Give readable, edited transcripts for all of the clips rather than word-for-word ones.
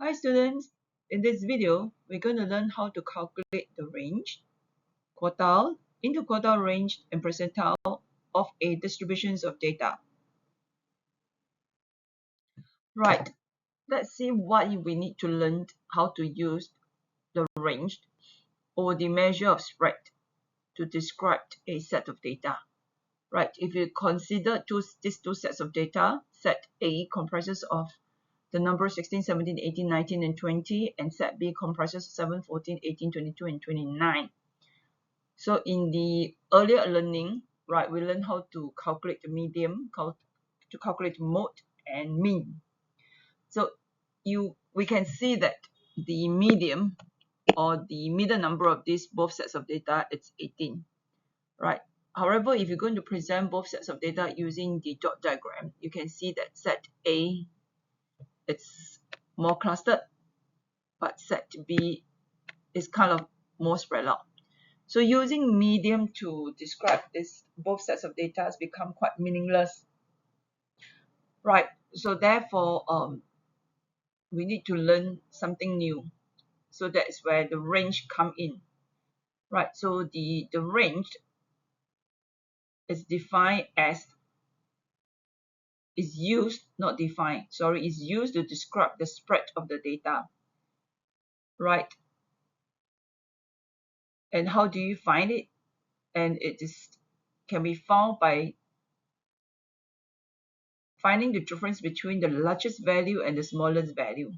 Hi students, in this video, we're going to learn how to calculate the range, quartile, interquartile range, and percentile of a distributions of data. Right, let's see what we need to learn how to use the range or the measure of spread to describe a set of data. Right, if you consider these two sets of data, set A comprises of the numbers 16, 17, 18, 19, and 20, and set B comprises 7, 14, 18, 22, and 29. So in the earlier learning, right, we learned how to calculate the median, to calculate mode and mean. So we can see that the median or the middle number of these both sets of data, it's 18, right? However, if you're going to present both sets of data using the dot diagram, you can see that set A, it's more clustered, but set B is kind of more spread out. So using medium to describe this both sets of data has become quite meaningless, right? So therefore, we need to learn something new. So that is where the range come in, right? So the range is defined as is used to describe the spread of the data, right? And how do you find it? And can be found by finding the difference between the largest value and the smallest value.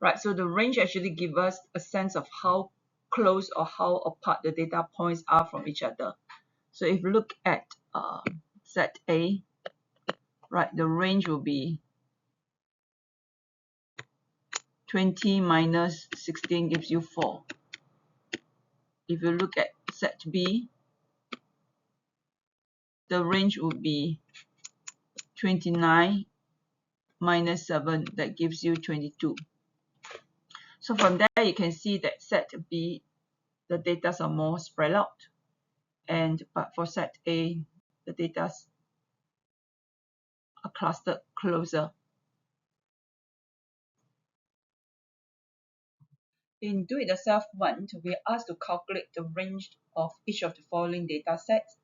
Right, so the range actually gives us a sense of how close or how apart the data points are from each other. So if you look at set A, right, the range will be 20 minus 16 gives you 4. If you look at set B, the range will be 29 minus 7, that gives you 22. So from there you can see that set B, the data are more spread out, but for set A, the data are clustered closer. In do-it-yourself 1, we are asked to calculate the range of each of the following data sets.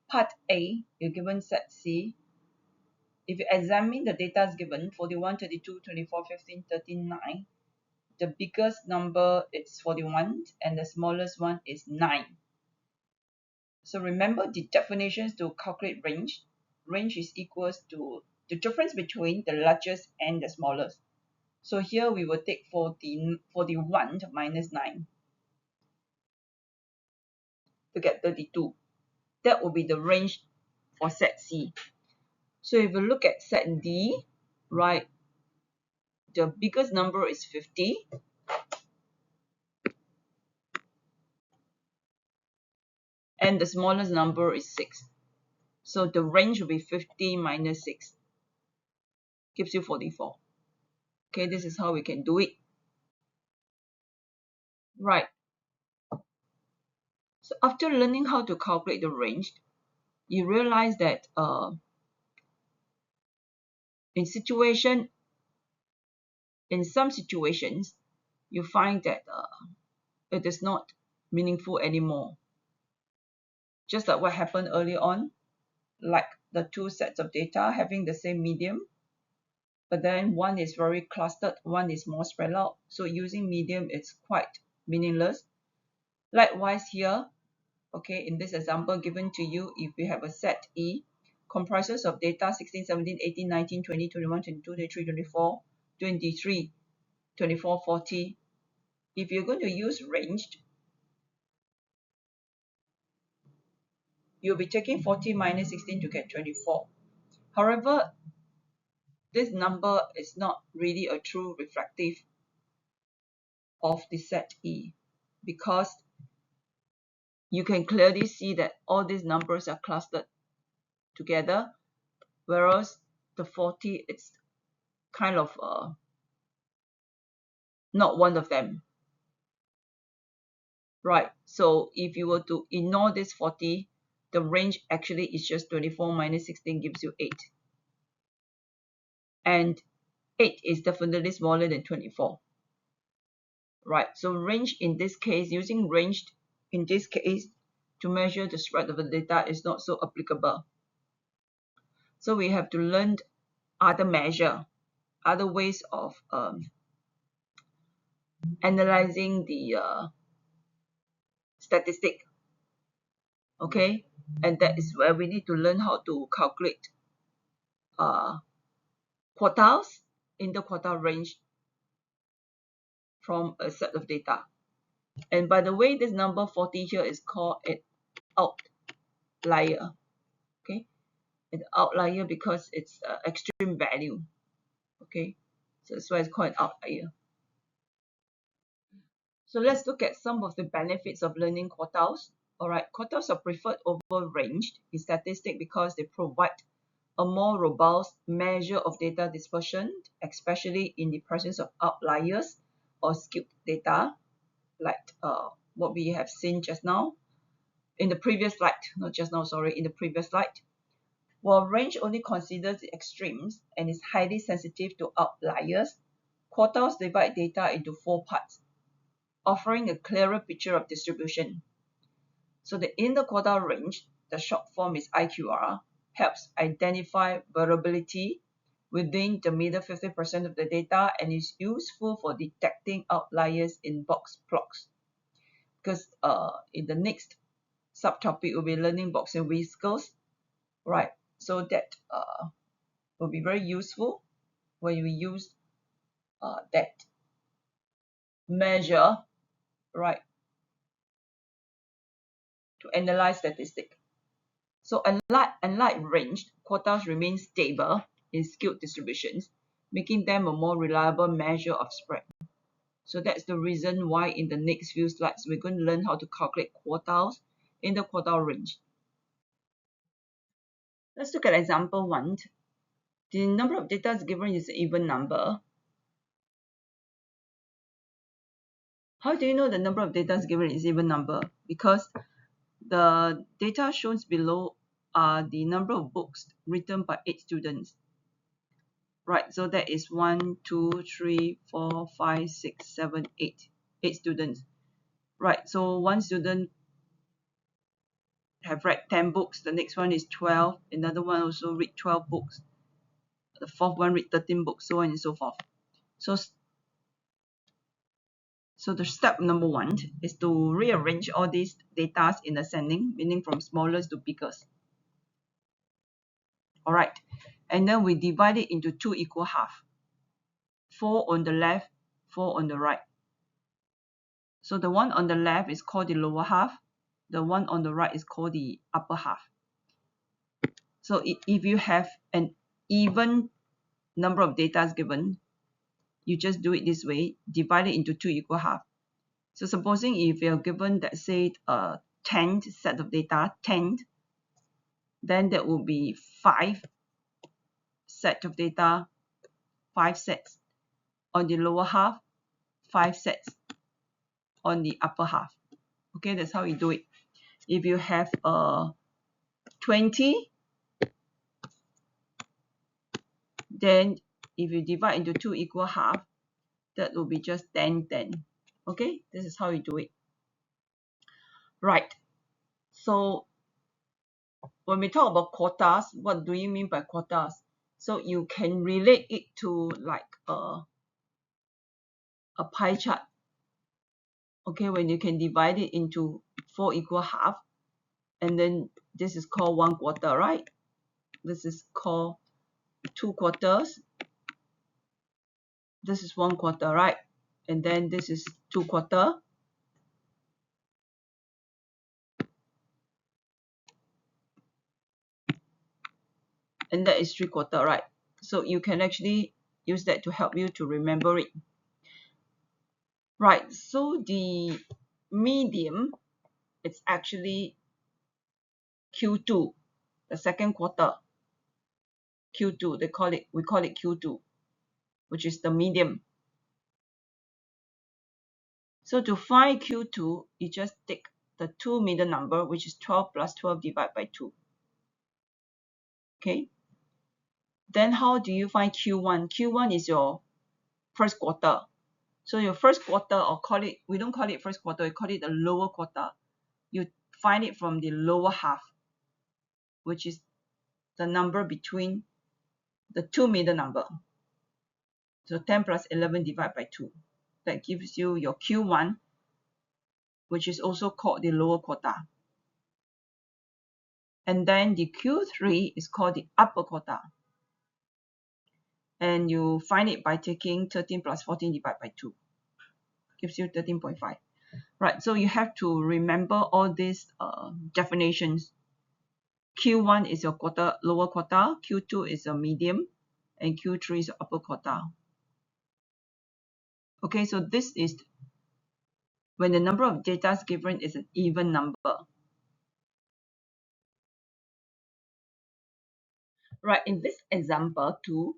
Part A, you're given set C. If you examine the data is given 41, 32, 24, 15, 13, 9, the biggest number is 41 and the smallest one is 9. So remember the definitions to calculate range. Range is equals to the difference between the largest and the smallest. So here we will take 41 minus 9 to get 32. That will be the range for set C. So if you look at set D, right, the biggest number is 50. And the smallest number is 6. So the range will be 50 minus 6. Gives you 44. Okay, this is how we can do it. Right. So after learning how to calculate the range, you realize that in some situations, you find that it is not meaningful anymore. Just like what happened earlier on, like the two sets of data having the same medium, but then one is very clustered, one is more spread out. So using medium is quite meaningless. Likewise here, okay, in this example given to you, if we have a set E comprises of data 16, 17, 18, 19, 20, 21, 22, 23, 24, 23, 24, 40. If you're going to use ranged, you'll be taking 40 minus 16 to get 24. However, this number is not really a true reflective of the set E, because you can clearly see that all these numbers are clustered together, whereas the 40, it's kind of not one of them. Right, so if you were to ignore this 40, the range actually is just 24 minus 16 gives you 8. And 8 is definitely smaller than 24. Right, so range in this case, using range in this case to measure the spread of the data is not so applicable. So we have to learn other measure, other ways of analyzing the statistic. Okay, and that is where we need to learn how to calculate quartiles, interquartile range from a set of data. And by the way, this number 40 here is called an outlier. Okay, an outlier because it's extreme value. Okay, so that's why it's called an outlier. So let's look at some of the benefits of learning quartiles. All right, quartiles are preferred over ranged in statistics because they provide a more robust measure of data dispersion, especially in the presence of outliers or skewed data, like what we have seen just now in the previous slide, not just now, sorry, in the previous slide. While range only considers the extremes and is highly sensitive to outliers, quartiles divide data into 4 parts, offering a clearer picture of distribution. So the interquartile range, the short form is IQR, helps identify variability within the middle 50% of the data and is useful for detecting outliers in box plots. Because in the next subtopic, we'll be learning box and whiskers, right? So that will be very useful when we use that measure, right, to analyze statistics. So unlike ranged, quartiles remain stable in skewed distributions, making them a more reliable measure of spread. So that's the reason why in the next few slides, we're going to learn how to calculate quartiles in the quartile range. Let's look at example 1. The number of data given is an even number. How do you know the number of data given is even number? Because the data shown below are the number of books written by 8 students. Right, so that is 1, 2, 3, 4, 5, 6, 7, 8. 8 students. Right, so one student have read 10 books, the next one is 12, another one also read 12 books, the fourth one read 13 books, so on and so forth. So the step number 1 is to rearrange all these data in ascending, meaning from smallest to biggest. All right, and then we divide it into 2 equal half. 4 on the left, 4 on the right. So the one on the left is called the lower half. The one on the right is called the upper half. So if you have an even number of data given, you just do it this way, divide it into 2 equal half. So supposing if you're given, let's say, a 10th set of data, 10th, then that will be 5 set of data, 5 sets on the lower half, 5 sets on the upper half. Okay, that's how we do it. If you have 20, then if you divide into 2 equal half, that will be just 10, 10. Okay, this is how you do it. Right, so when we talk about quartiles, what do you mean by quartiles? So you can relate it to like a pie chart. Okay, when you can divide it into 4 equal half, and then this is called 1 quarter, right? This is called 2 quarters. This is 1 quarter, right? And then this is 2 quarter. And that is 3 quarter, right? So you can actually use that to help you to remember it. Right, so the medium, it's actually Q2, the second quarter. Q2, we call it Q2, which is the medium. So to find Q2, you just take the 2 middle number, which is 12 plus 12 divided by 2. Okay. Then how do you find Q1? Q1 is your first quarter. So your first quarter, or call it, we don't call it first quarter, we call it the lower quarter. You find it from the lower half, which is the number between the two middle number. So 10 plus 11 divided by 2. That gives you your Q1, which is also called the lower quarter. And then the Q3 is called the upper quarter. And you find it by taking 13 plus 14 divided by 2. Gives you 13.5. Right, so you have to remember all these definitions. Q1 is your quarter, lower quarter, Q2 is a medium, and Q3 is upper quarter. Okay, so this is when the number of data given is an even number. Right, in this example too,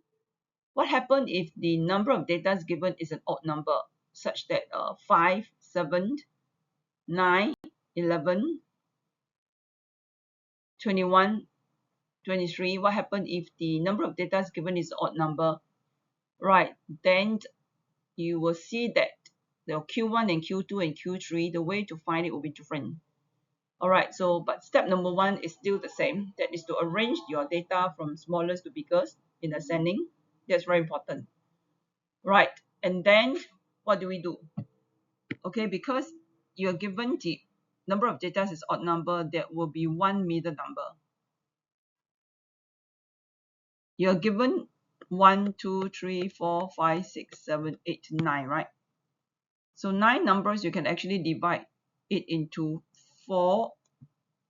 what happens if the number of data given is an odd number, such that 5, 7, 9, 11, 21, 23, what happens if the number of data given is an odd number? Right, then you will see that the Q1 and Q2 and Q3, the way to find it will be different. Alright, so but step number 1 is still the same. That is to arrange your data from smallest to biggest in ascending. That's very important. Right, and then what do we do? Okay, because you're given the number of data is odd number, there will be one middle number. You're given 1, 2, 3, 4, 5, 6, 7, 8, 9, right? So 9 numbers, you can actually divide it into 4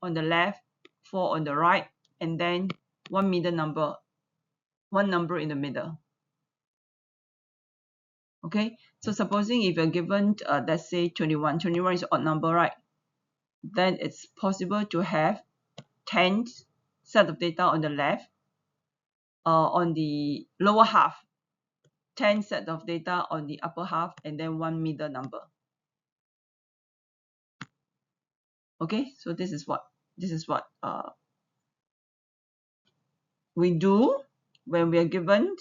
on the left, 4 on the right, and then one middle number, one number in the middle. Okay, so supposing if you're given, let's say 21, 21 is an odd number, right? Then it's possible to have 10 set of data on the left, on the lower half, 10 set of data on the upper half, and then one middle number. Okay, so this is what we do when we are given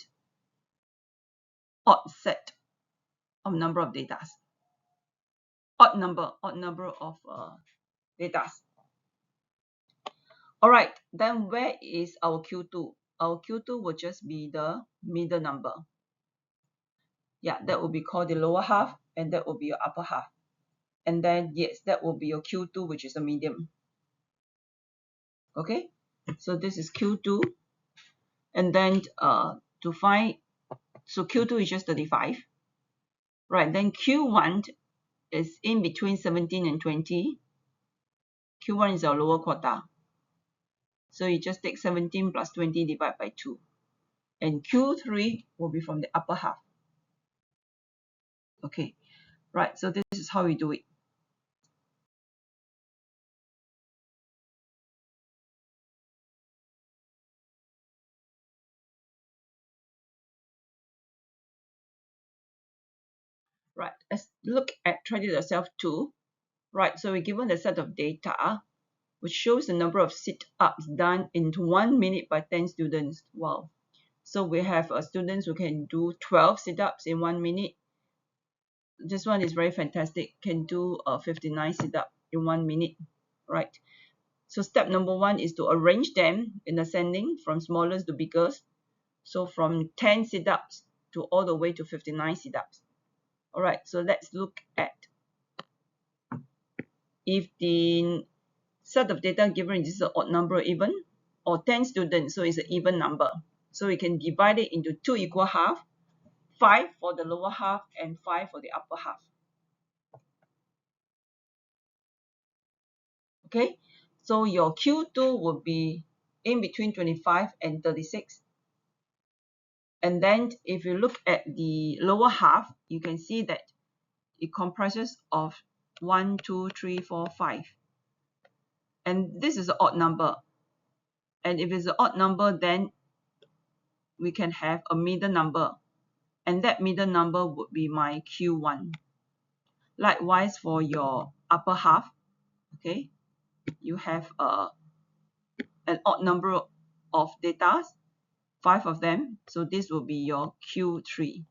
odd set of number of data, odd number of data. All right, then where is our Q2? Our Q2 will just be the middle number. Yeah, that will be called the lower half, and that will be your upper half. And then yes, that will be your Q2, which is the medium. Okay, so this is Q2, and then to find, so Q2 is just 35. Right, then Q1 is in between 17 and 20. Q1 is our lower quarter. So you just take 17 plus 20 divided by 2. And Q3 will be from the upper half. Okay, right, so this is how we do it. Right, let's look at try it yourself too. Right, so we're given a set of data which shows the number of sit-ups done in 1 minute by 10 students. Wow. So we have students who can do 12 sit-ups in 1 minute. This one is very fantastic, can do 59 sit-ups in 1 minute. Right. So step number 1 is to arrange them in ascending from smallest to biggest. So from 10 sit-ups to all the way to 59 sit-ups. All right, so let's look at if the set of data given is an odd number even, or 10 students, so it's an even number. So we can divide it into 2 equal half, 5 for the lower half and 5 for the upper half. Okay, so your Q2 will be in between 25 and 36. And then if you look at the lower half, you can see that it comprises of 1, 2, 3, 4, 5. And this is an odd number. And if it's an odd number, then we can have a middle number. And that middle number would be my Q1. Likewise for your upper half, okay, you have an odd number of data. 5 of them. So this will be your Q3.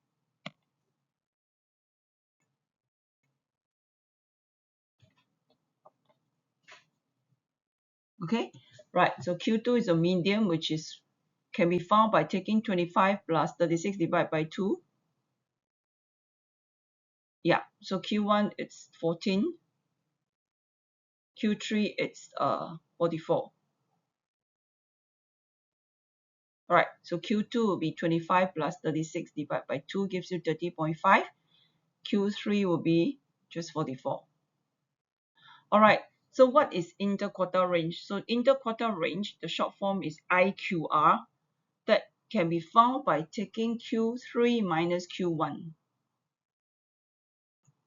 Okay, right. So Q2 is a median, which can be found by taking 25 plus 36 divided by 2. Yeah, so Q1 it's 14. Q3 it's 44. Alright, so Q2 will be 25 plus 36 divided by 2 gives you 30.5. Q3 will be just 44. Alright, so what is interquartile range? So interquartile range, the short form is IQR, that can be found by taking Q3 minus Q1.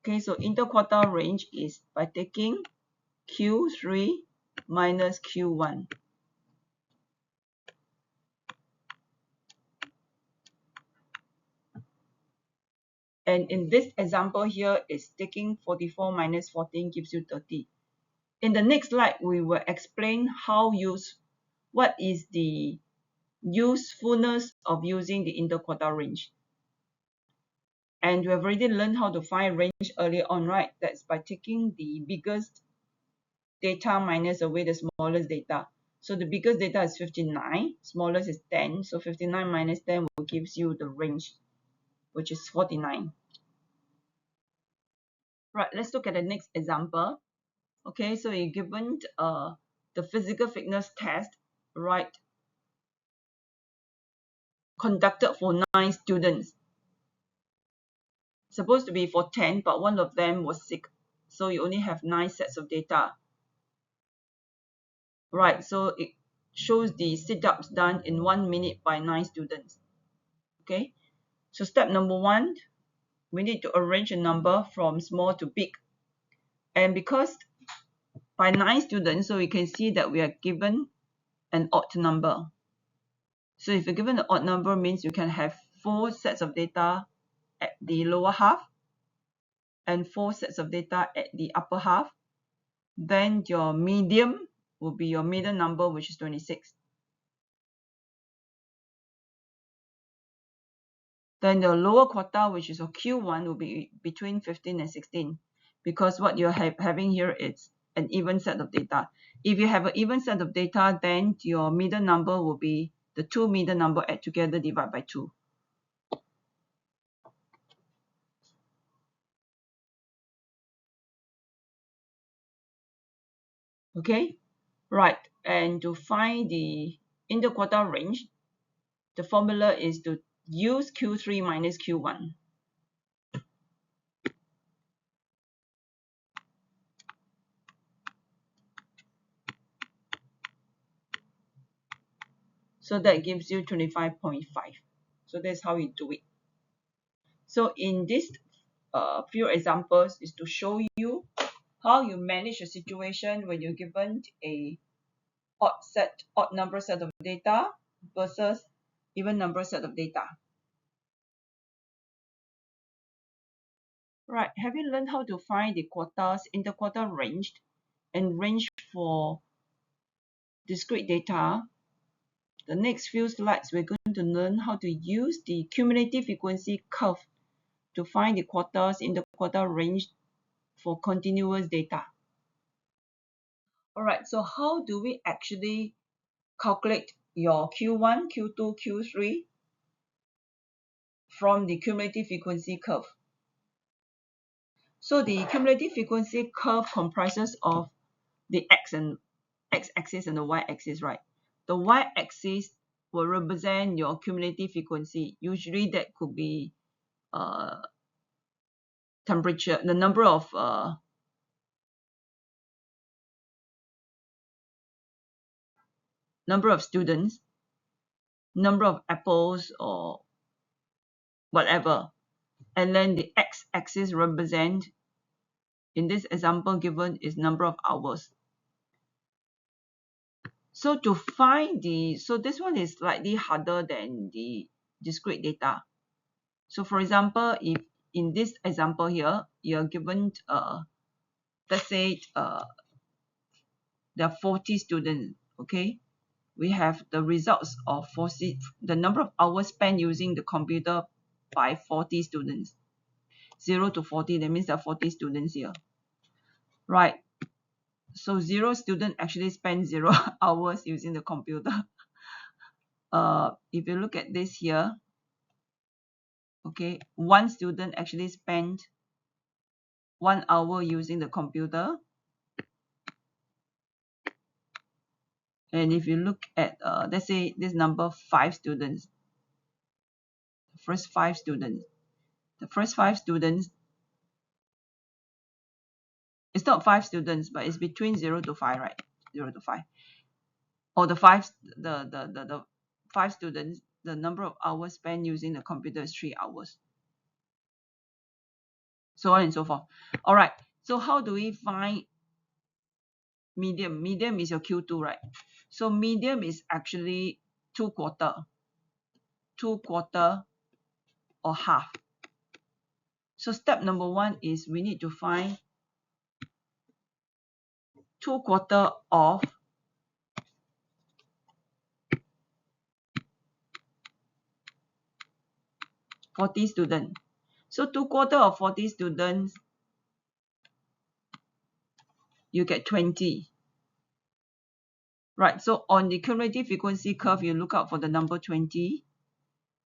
Okay, so interquartile range is by taking Q3 minus Q1. And in this example here is taking 44 minus 14 gives you 30. In the next slide, we will explain what is the usefulness of using the interquartile range. And we have already learned how to find range earlier on, right? That's by taking the biggest data minus away the smallest data. So the biggest data is 59, smallest is 10. So 59 minus 10 will gives you the range, which is 49. Right, let's look at the next example. Okay, so you're given the physical fitness test, right, conducted for 9 students. Supposed to be for 10, but one of them was sick. So you only have 9 sets of data. Right, so it shows the sit-ups done in 1 minute by 9 students. Okay, so step number 1, we need to arrange a number from small to big. And because by 9 students, so we can see that we are given an odd number. So if you're given an odd number, means you can have 4 sets of data at the lower half and 4 sets of data at the upper half. Then your medium will be your middle number, which is 26. Then the lower quartile, which is your Q1, will be between 15 and 16, because what you're having here is an even set of data. If you have an even set of data, then your middle number will be the 2 middle number add together divided by 2. Okay, right. And to find the interquartile range, the formula is to use Q3 minus Q1. So that gives you 25.5. So that's how you do it. So in this few examples is to show you how you manage a situation when you're given a odd number set of data versus even number set of data. Right, have you learned how to find the quartiles, interquartile range, and range for discrete data? The next few slides, we're going to learn how to use the cumulative frequency curve to find the quartiles, interquartile range for continuous data. Alright, so how do we actually calculate your Q1, Q2, Q3 from the cumulative frequency curve? So the cumulative frequency curve comprises of the x-axis and the y-axis, right? The y-axis will represent your cumulative frequency. Usually that could be temperature, the number of students, number of apples, or whatever. And then the x-axis represent, in this example given, is number of hours. So to find so this one is slightly harder than the discrete data. So for example, if in this example here, you're given, let's say there are 40 students, okay? we have the results of the number of hours spent using the computer by 40 students. 0 to 40, that means there are 40 students here. Right. So 0 student actually spend 0 hours using the computer. If you look at this here, okay, 1 student actually spent 1 hour using the computer. And if you look at, let's say this number 5 students, the first 5 students, it's not 5 students, but it's between 0 to 5, right? 0 to 5. Or the 5 students, the number of hours spent using the computer is 3 hours. So on and so forth. All right. So how do we find medium? Medium is your Q2, right? So medium is actually 2/4 or half. So step number 1 is we need to find 2/4 of 40 students. So 2/4 of 40 students, you get 20. Right, so on the cumulative frequency curve, you look out for the number 20,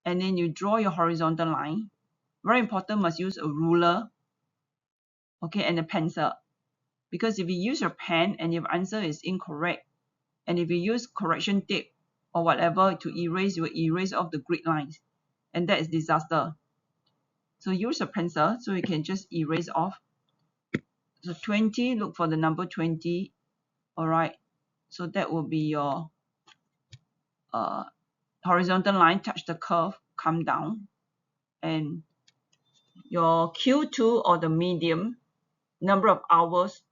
and then you draw your horizontal line. Very important, must use a ruler, okay, and a pencil. Because if you use your pen and your answer is incorrect, and if you use correction tape or whatever to erase, you will erase off the grid lines, and that is disaster. So use a pencil so you can just erase off. So 20, look for the number 20. All right, so that will be your horizontal line, touch the curve, come down, and your Q2 or the medium number of hours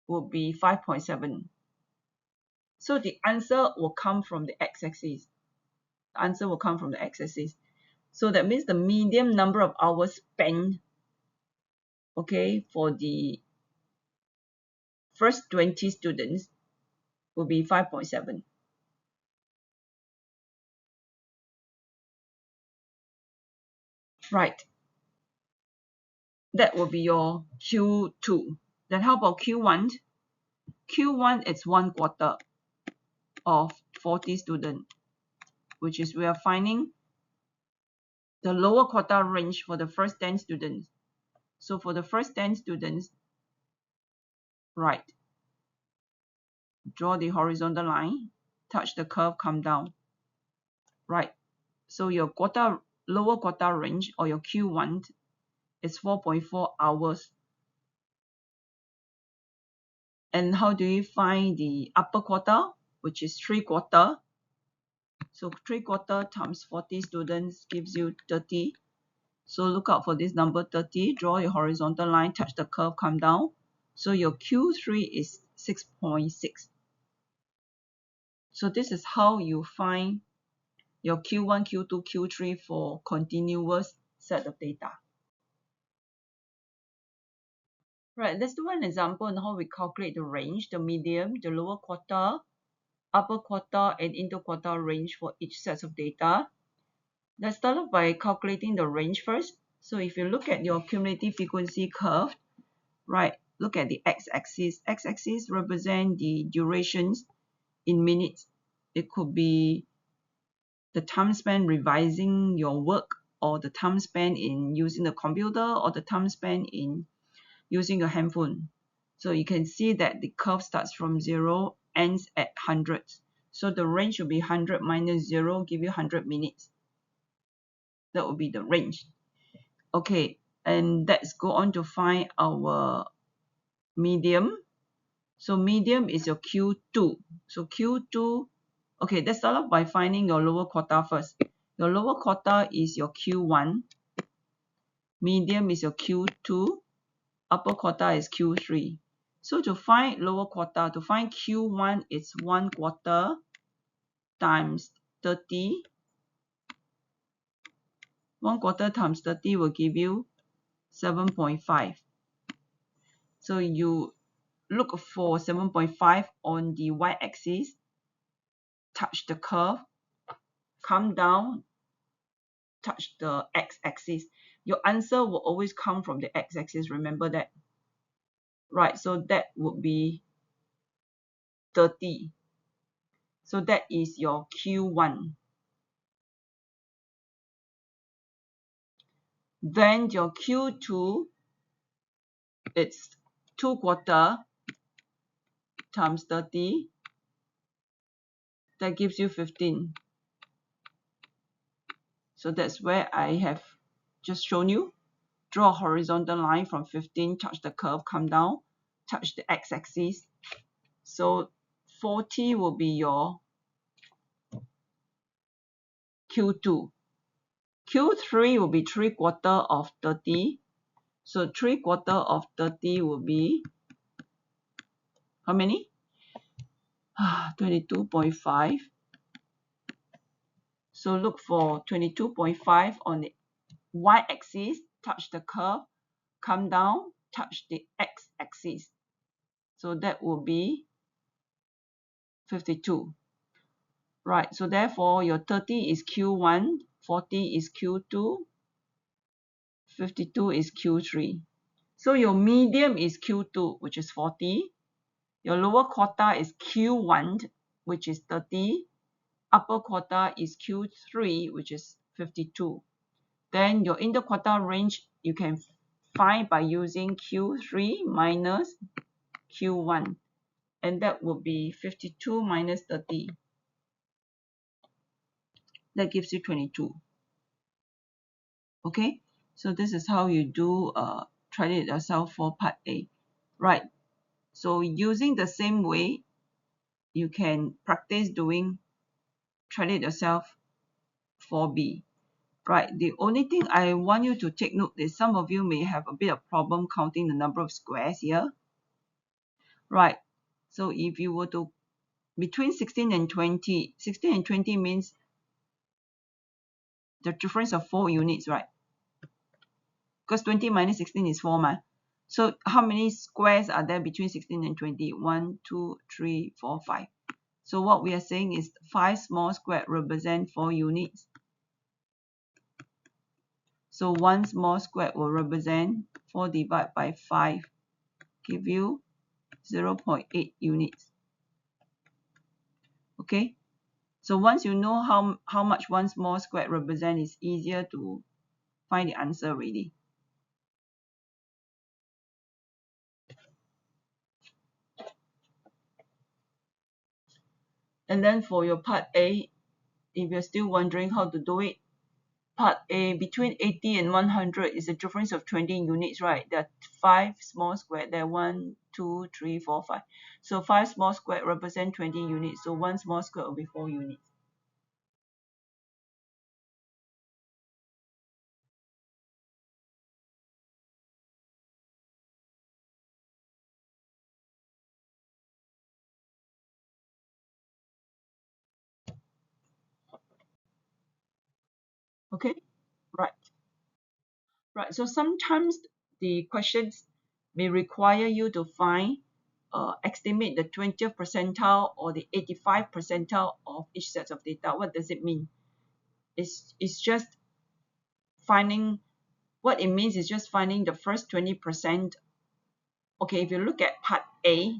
will be 5.7. So the answer will come from the x-axis. The answer will come from the x-axis. So that means the median number of hours spent, okay, for the first 20 students will be 5.7. Right. That will be your Q2. Then how about Q1? Q1 is 1/4 of 40 students, which is we are finding the lower quartile range for the first 10 students. So for the first 10 students, right, draw the horizontal line, touch the curve, come down. Right, so your lower quartile range or your Q1 is 4.4 hours. And how do you find the upper quartile, which is 3/4? So 3/4 times 40 students gives you 30. So look out for this number 30, draw your horizontal line, touch the curve, come down. So your Q3 is 6.6. So this is how you find your Q1, Q2, Q3 for continuous set of data. Right, let's do an example on how we calculate the range, the medium, the lower quartile, upper quartile, and interquartile range for each set of data. Let's start off by calculating the range first. So if you look at your cumulative frequency curve, right, look at the x-axis. X-axis represent the durations in minutes. It could be the time spent revising your work, or the time spent in using the computer, or the time spent in using your handphone. So you can see that the curve starts from 0, ends at 100. So the range will be 100 minus 0, give you 100 minutes. That will be the range. Okay, and let's go on to find our medium. So medium is your Q2. So Q2, okay, let's start off by finding your lower quartile first. Your lower quartile is your Q1. Medium is your Q2. Upper quartile is Q3. So to find lower quartile, to find Q1, it's 1/4 times 30. 1/4 times 30 will give you 7.5. So you look for 7.5 on the y-axis. touch the curve, come down, touch the x-axis. Your answer will always come from the x-axis, remember that. Right, so that would be 30. So that is your Q1. Then your Q2, it's 2 quarter times 30. That gives you 15. So that's where I have just shown you. Draw a horizontal line from 15, touch the curve, come down, touch the x-axis. So 40 will be your Q2. Q3 will be 3 quarter of 30. So 3 quarter of 30 will be how many? 22.5. So look for 22.5 on the y-axis, touch the curve, come down, touch the x-axis. So that will be 52. Right, so therefore your 30 is Q1, 40 is Q2, 52 is Q3. So your medium is Q2, which is 40. Your lower quartile is Q1, which is 30. Upper quartile is Q3, which is 52. Then your interquartile range you can find by using Q3 minus Q1. And that would be 52 minus 30. That gives you 22. Okay, so this is how you do try it yourself for part A. Right, so using the same way, you can practice doing try it yourself for B. Right, the only thing I want you to take note is some of you may have a bit of problem counting the number of squares here. Right, so if you were to between 16 and 20, 16 and 20 means the difference of 4 units, right? Because 20 minus 16 is 4 ma. So how many squares are there between 16 and 20? 1, 2, 3, 4, 5. So what we are saying is 5 small squares represent 4 units. So 1 small square will represent 4 divided by 5, give you 0.8 units. Okay, so once you know how much 1 small square represents, it's easier to find the answer already. And then for your part A, if you're still wondering how to do it, part A, between 80 and 100 is a difference of 20 units, right? There are 5 small squares. There are 1, 2, 3, 4, 5. So 5 small squares represent 20 units. So 1 small square will be 4 units. Okay, right. Right, so sometimes the questions may require you to estimate the 20th percentile or the 85th percentile of each set of data. What does it mean? It's just finding, what it means is just finding the first 20%. Okay, if you look at part A,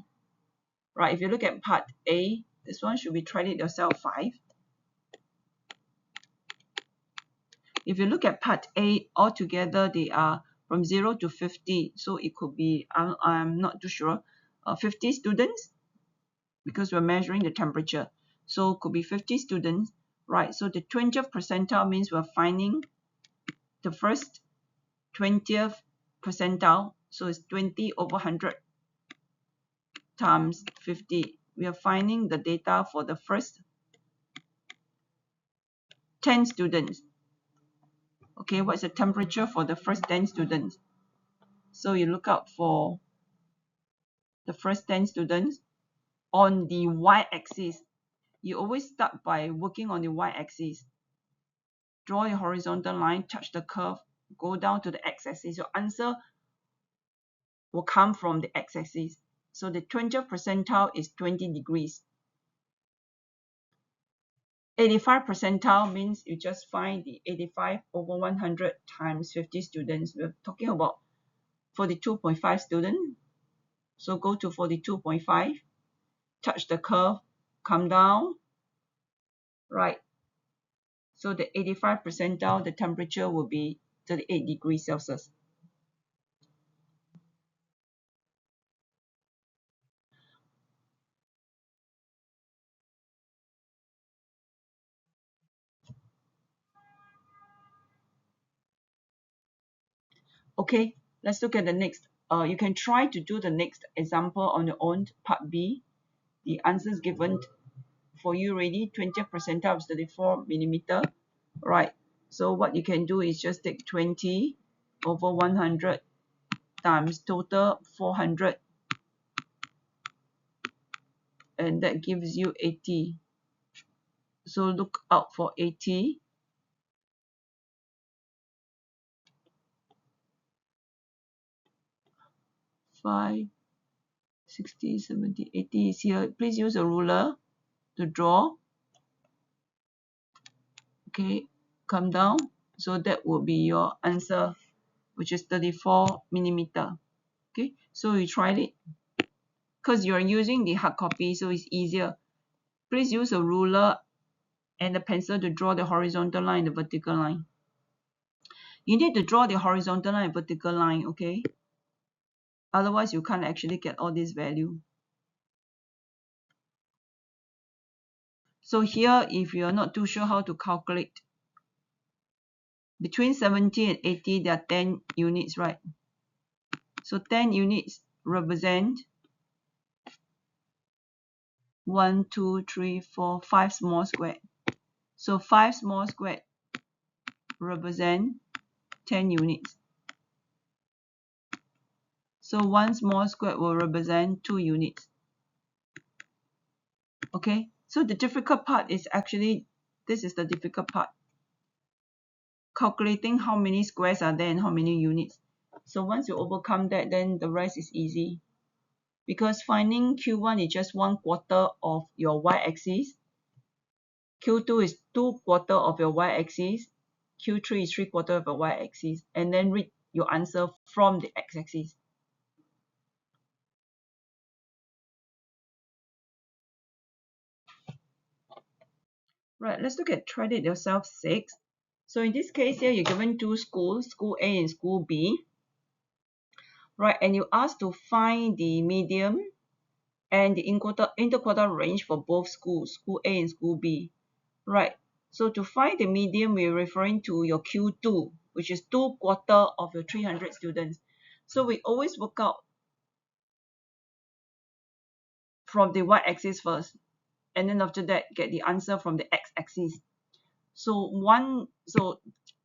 right, if you look at part A, this one should be tried it yourself 5. If you look at part A, altogether they are from 0 to 50. So it could be, I'm not too sure, 50 students, because we're measuring the temperature. So it could be 50 students, right? So the 20th percentile means we're finding the first 20th percentile. So it's 20 over 100 times 50. We are finding the data for the first 10 students. Okay, what's the temperature for the first 10 students? So you look out for the first 10 students on the y-axis. You always start by working on the y-axis. Draw your horizontal line, touch the curve, go down to the x-axis. Your answer will come from the x-axis. So the 20th percentile is 20 degrees. 85 percentile means you just find the 85 over 100 times 50 students. We're talking about 42.5 students. So go to 42.5, touch the curve, come down, right? So the 85 percentile, the temperature will be 38 degrees Celsius. Okay, let's look at the next. You can try to do the next example on your own, part B. The answers given for you ready, 20th percentile is 34 millimeter. Right, so what you can do is just take 20 over 100 times total 400, and that gives you 80. So look out for 80. 5, 60, 70, 80 is here. Please use a ruler to draw. Okay, come down. So that will be your answer, which is 34 millimeter. Okay, so you tried it. Because you're using the hard copy, so it's easier. Please use a ruler and a pencil to draw the horizontal line and the vertical line. You need to draw the horizontal line and vertical line, okay? Otherwise, you can't actually get all this value. So here, if you're not too sure how to calculate, between 70 and 80, there are 10 units, right? So 10 units represent 1, 2, 3, 4, 5 small squares. So 5 small squares represent 10 units. So 1 small square will represent 2 units. Okay, so the difficult part is actually, this is the difficult part. Calculating how many squares are there and how many units. So once you overcome that, then the rest is easy. Because finding Q1 is just 1/4 of your y-axis. Q2 is 2/4 of your y-axis. Q3 is 3/4 of your y-axis. And then read your answer from the x-axis. Right, let's look at try it yourself 6. So in this case here, you're given two schools, school A and school B. Right, and you asked to find the medium and the interquartile range for both schools, school A and school B. Right, so to find the median, we're referring to your Q2, which is 2/4 of your 300 students. So we always work out from the y-axis first, and then after that, get the answer from the x-axis. So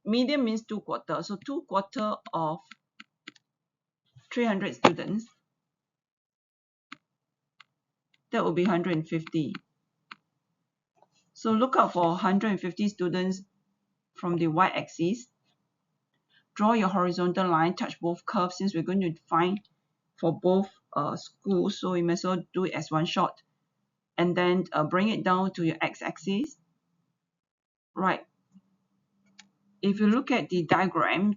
median means 2/4. So 2/4 of 300 students, that will be 150. So look out for 150 students from the y-axis. Draw your horizontal line, touch both curves since we're going to find for both schools, so you may as well do it as one shot. And then bring it down to your x-axis. Right. If you look at the diagram,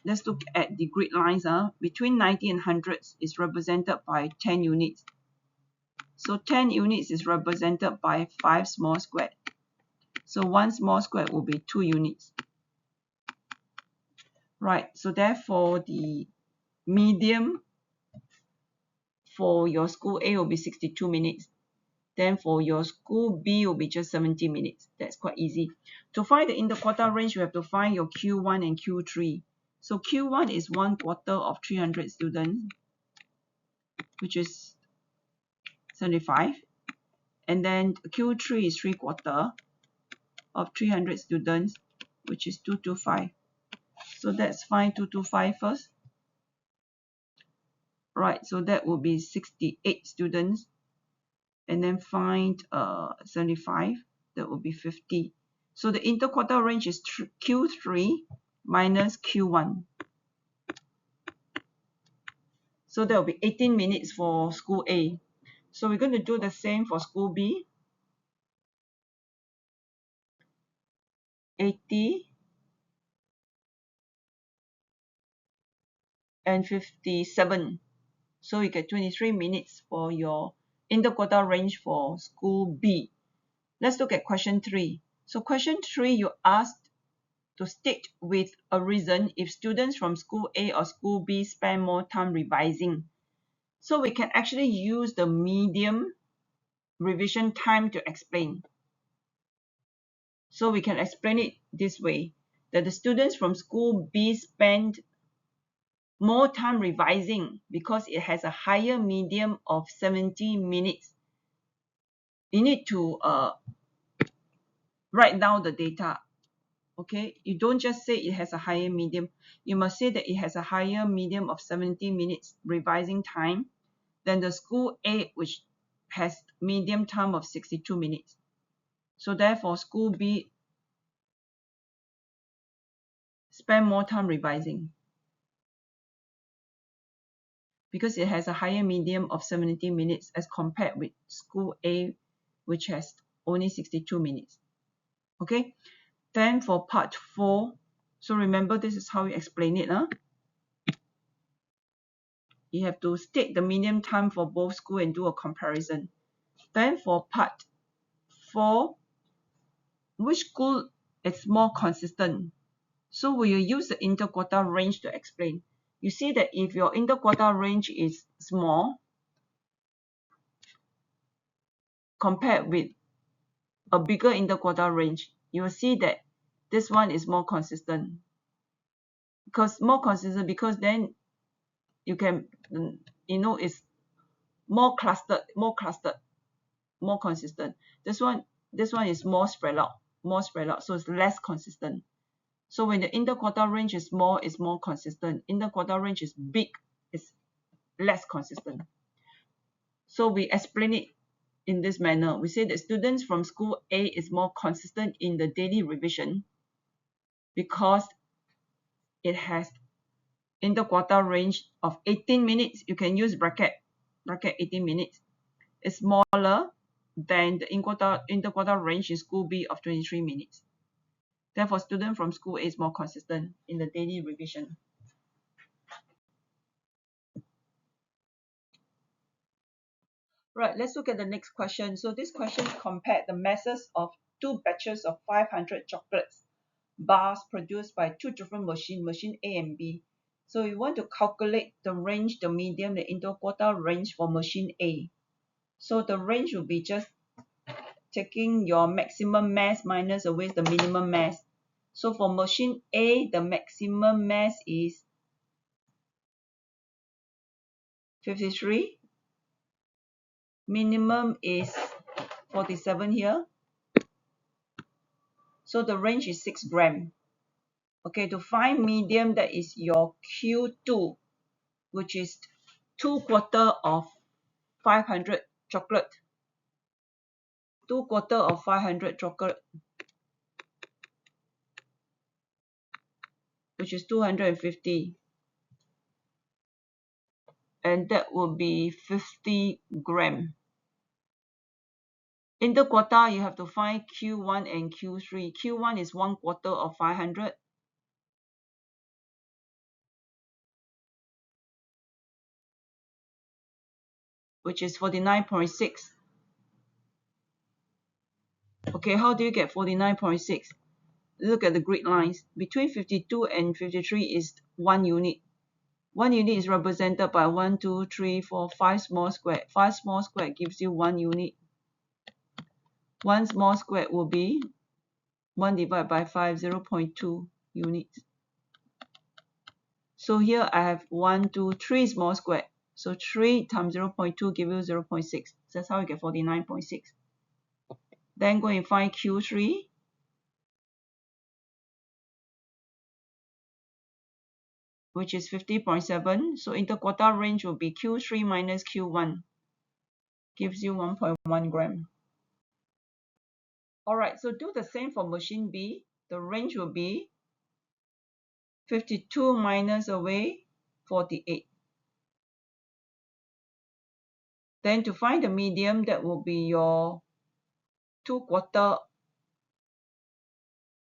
let's look at the grid lines. Between 90 and 100 is represented by 10 units. So 10 units is represented by 5 small squares. So 1 small square will be 2 units. Right, so therefore the medium for your school A will be 62 minutes. Then for your school B will be just 70 minutes. That's quite easy. To find the interquartile range, you have to find your Q1 and Q3. So Q1 is 1/4 of 300 students, which is 75. And then Q3 is 3/4 of 300 students, which is 225. So let's find 225 first. Right, so that will be 68 students. And then find 75, that will be 50. So the interquartile range is Q3 minus Q1. So that will be 18 minutes for school A. So we're going to do the same for school B. 80, and 57. So you get 23 minutes for your interquartile range for school B. Let's look at question 3. So question 3, you asked to state with a reason if students from school A or school B spend more time revising. So we can actually use the medium revision time to explain. So we can explain it this way, that the students from school B spend more time revising because it has a higher medium of 70 minutes. You need to write down the data. Okay, you don't just say it has a higher medium. You must say that it has a higher medium of 70 minutes revising time than the school A, which has medium time of 62 minutes. So therefore, school B spend more time revising because it has a higher medium of 70 minutes as compared with school A, which has only 62 minutes. Okay, then for part 4, so remember this is how you explain it. You have to state the median time for both school and do a comparison. Then for part 4, which school is more consistent? So we will use the interquartile range to explain. You see that if your interquartile range is small compared with a bigger interquartile range, you will see that this one is more consistent. Because then you can, it's more clustered, more consistent. This one is more spread out, so it's less consistent. So when the interquartile range is small, it's more consistent. Interquartile range is big, it's less consistent. So we explain it in this manner. We say that students from school A is more consistent in the daily revision because it has interquartile range of 18 minutes. You can use bracket 18 minutes. It's smaller than the interquartile range in school B of 23 minutes. Therefore, student from school A is more consistent in the daily revision. Right, let's look at the next question. So this question compared the masses of 2 batches of 500 chocolates bars produced by 2 different machines, machine A and B. So we want to calculate the range, the medium, the interquartile range for machine A. So the range will be just taking your maximum mass minus away the minimum mass. So for machine A, the maximum mass is 53. Minimum is 47 here. So the range is 6 gram. Okay, to find medium, that is your Q2, which is 2/4 of 500 chocolate. 2/4 of 500 chocolate, which is 250. And that will be 50 gram. Interquartile, you have to find Q1 and Q3. Q1 is 1/4 of 500. Which is 49.6. Okay, how do you get 49.6? Look at the grid lines. Between 52 and 53 is 1 unit. 1 unit is represented by 1, 2, 3, 4, 5 small square. 5 small square gives you 1 unit. 1 small square will be 1 divided by 5, 0.2 units. So here I have 1, 2, 3 small square. So 3 times 0.2 give you 0.6. That's how you get 49.6. Then go and find Q3. Which is 50.7. So interquartile range will be Q3 minus Q1. Gives you 1.1 gram. Alright, so do the same for machine B. The range will be 52 minus away 48. Then to find the medium, that will be your 2/4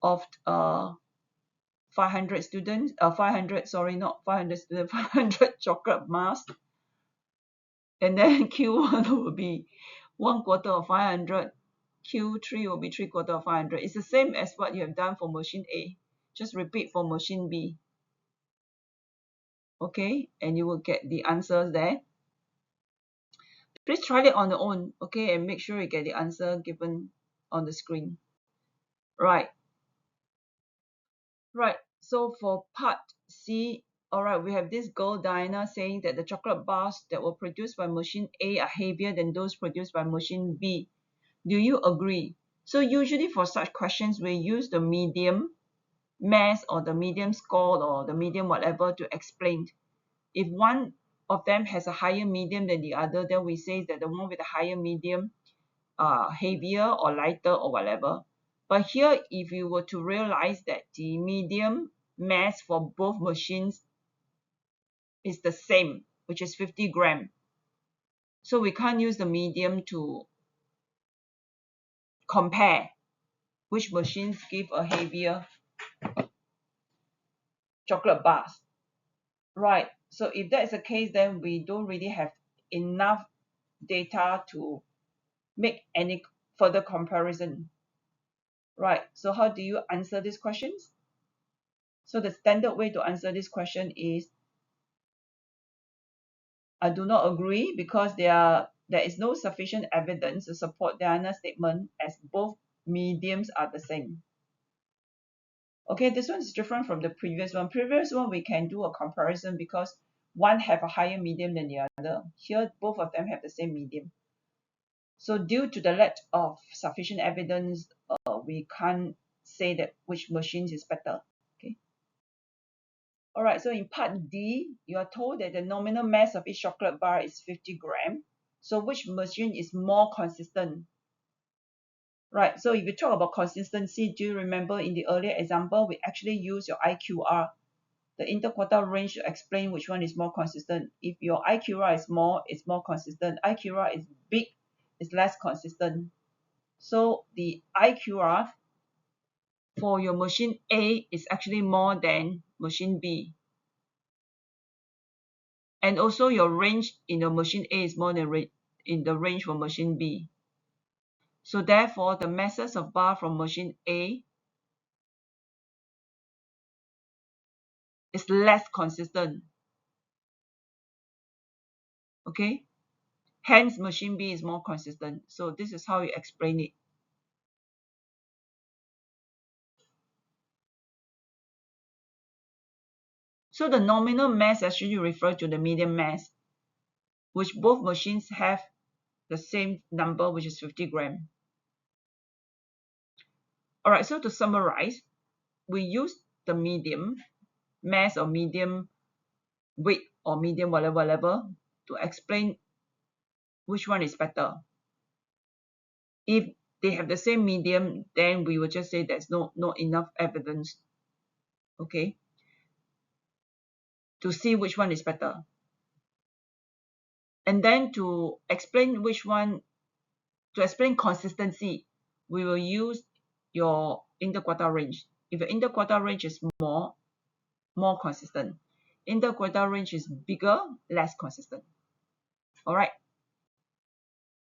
of 500 students, 500, sorry, not 500 students, 500 chocolate bars. And then Q1 will be 1/4 of 500. Q3 will be 3/4 of 500. It's the same as what you have done for machine A. Just repeat for machine B. Okay, and you will get the answers there. Please try it on your own, okay, and make sure you get the answer given on the screen. Right. So for part C, alright, we have this girl Diana saying that the chocolate bars that were produced by machine A are heavier than those produced by machine B. Do you agree? So usually for such questions, we use the medium mass or the medium score or the medium whatever to explain. If one of them has a higher medium than the other, then we say that the one with a higher medium heavier or lighter or whatever. But here, if you were to realize that the medium mass for both machines is the same, which is 50 gram. So we can't use the medium to compare which machines give a heavier chocolate bars. Right, so if that is the case, then we don't really have enough data to make any further comparison. Right, so how do you answer these questions? So the standard way to answer this question is, I do not agree because there is no sufficient evidence to support Diana's statement as both mediums are the same. Okay, this one is different from the previous one. Previous one, we can do a comparison because one have a higher medium than the other. Here, both of them have the same medium. So due to the lack of sufficient evidence, we can't say that which machine is better. Okay. All right, so in part D, you are told that the nominal mass of each chocolate bar is 50 gram. So which machine is more consistent? Right, so if you talk about consistency, do you remember in the earlier example, we actually use your IQR, the interquartile range, to explain which one is more consistent. If your IQR is small, it's more consistent. IQR is big, it's less consistent. So the IQR for your machine A is actually more than machine B. And also your range in your machine A is more than in the range for machine B. So therefore, the masses of bar from machine A is less consistent. Okay? Hence, machine B is more consistent. So this is how you explain it. So the nominal mass actually refers to the medium mass, which both machines have the same number, which is 50 gram. All right, so to summarize, we use the medium mass or medium weight or medium whatever to explain which one is better. If they have the same medium, then we will just say there's not enough evidence, okay, to see which one is better. And then to explain to explain consistency, we will use your interquartile range. If your interquartile range is more consistent. Interquartile range is bigger, less consistent. All right.